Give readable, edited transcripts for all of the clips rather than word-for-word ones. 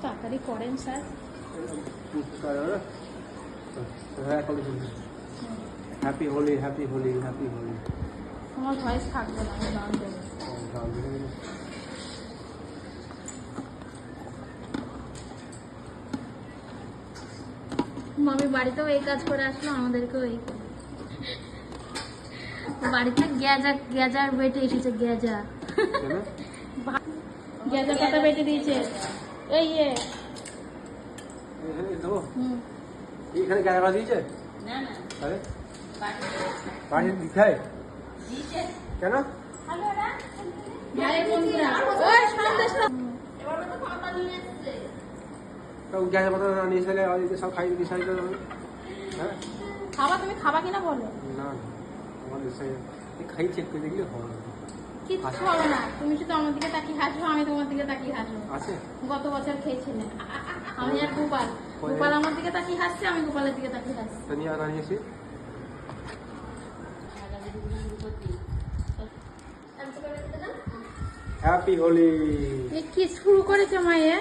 তাড়াতাড়ি করেন sir. Happy Holi, happy Holi, happy Holi. তোমার ভয়েস থাকবে না, আমি গান দেবো। মামি বাড়িতেও এই কাজ করে আসলো, আমাদেরকেও এই বাড়িতে গেজার বেটে এসেছে। গেজা পাতা বেটে দিয়েছে। এই এইখানে গায়ে দিয়েছে না না আরে বাড়ি দিতে কেন? গ্যাস পাতা না নিয়ে এসে সব খাই দিতে হ্যাঁ খাবা, তুমি খাবা কিনা বলো। না আমাদের খাই চেক করে দেখলে হবে না, কিচ্ছু হবে না। তুমি শুধু আমার দিকে তাকিয়ে হাসো, আমি তোমার দিকে তাকিয়ে হাসো। আছে গত বছর খেয়েছিলেন আমি আর গোপাল। গোপাল আমার দিকে তাকিয়ে হাসছে, আমি গোপালের দিকে তাকিয়ে হাসছি। নিয়ে আনিয়েছি। হ্যাপি হোলি। কি শুরু করেছে মায়ে,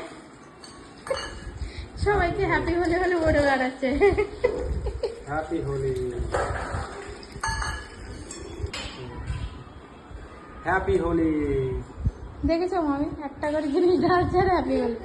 সবাইকে হ্যাপি হোলি হলে বলে বেড়াচ্ছে। Happy Holi, happy Holi. দেখেছো মামি, একটা করে জিনিস ঢালছে আর হ্যাপি হোলি।